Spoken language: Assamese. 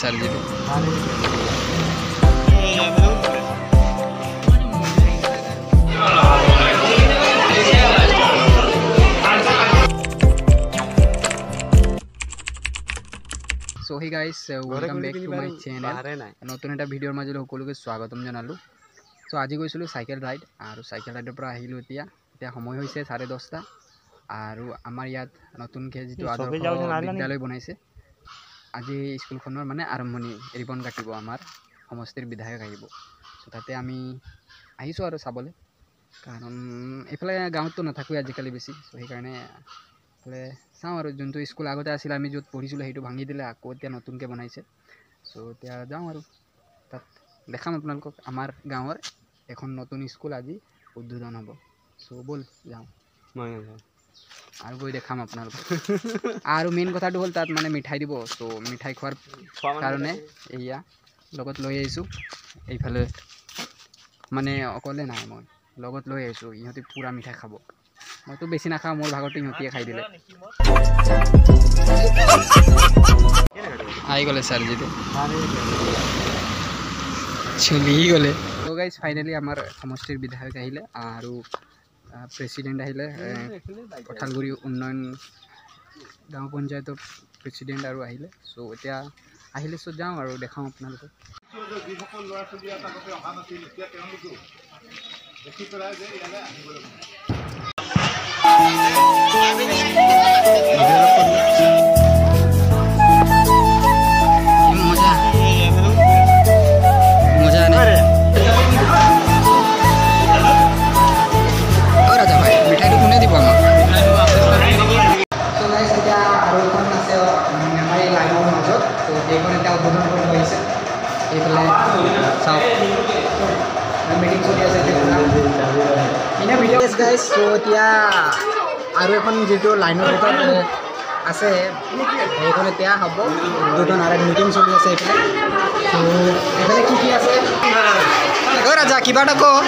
চাৰ্জিটো So hey guys, welcome back to my channel. নতুন এটা ভিডিঅ'ৰ মাজলৈ সকলোকে স্বাগতম জনালোঁ। সো আজি গৈছিলোঁ চাইকেল ৰাইড আৰু চাইকেল ৰাইডৰ পৰা আহিলোঁ। এতিয়া সময় হৈছে 10:30 আৰু আমাৰ ইয়াত নতুনকৈ যিটো আদৰ্শ বিদ্যালয় বনাইছে, আজি স্কুলখনৰ মানে আৰম্ভণি ৰিবন কাটিব, আমাৰ সমষ্টিৰ বিধায়ক আহিব। সো তাতে আমি আহিছোঁ আৰু চাবলৈ, কাৰণ এইফালে গাঁৱততো নাথাকোঁ আজিকালি বেছি। সো সেইকাৰণে এইফালে চাওঁ আৰু যোনটো স্কুল আগতে আছিল, আমি য'ত পঢ়িছিলোঁ সেইটো ভাঙি দিলে, আকৌ এতিয়া নতুনকৈ বনাইছে। চ' এতিয়া যাওঁ আৰু তাত দেখাম আপোনালোকক আমাৰ গাঁৱৰ এখন নতুন স্কুল আজি উদ্বোধন হ'ব। চ' ব'ল যাওঁ আৰু গৈ দেখাম আপোনালোকক। আৰু মেইন কথাটো হ'ল তাত মানে মিঠাই দিব। চ' মিঠাই খোৱাৰ কাৰণে এয়া লগত লৈ আহিছোঁ। এইফালে মানে অকলে নাই, মই লগত লৈ আহিছোঁ। ইহঁতে পূৰা মিঠাই খাব, মইতো বেছি নাখাওঁ, মোৰ ভাগৰটো ইহঁতিয়ে খাই দিলে। আহি গ'লে চাৰ্জিটো চলি গ'লে। তো গাইজ ফাইনেলি আমাৰ সমষ্টিৰ বিধায়ক আহিলে আৰু প্ৰেচিডেণ্ট আহিলে, কঠালগুৰি উন্নয়ন গাঁও পঞ্চায়তৰ প্ৰেচিডেণ্ট আৰু আহিলে। চ' এতিয়া আহিলে, চ' যাওঁ আৰু দেখাওঁ আপোনালোকক। যিসকল ল'ৰা ছোৱালী আগতে অহা নাছিল, এতিয়া তেওঁলোকেও দেখি পেলাই যে ইয়ালৈ আহিবলৈ গাইজ। চ' এতিয়া আৰু এখন যিটো লাইনৰ ভিতৰত আছে সেইখন এতিয়া হ'ব উদ্বোধন, আৰু মিটিং চলি আছে এইফালে। চ' এইফালে কি আছে? ৰাজা কিবা এটা কওঁ।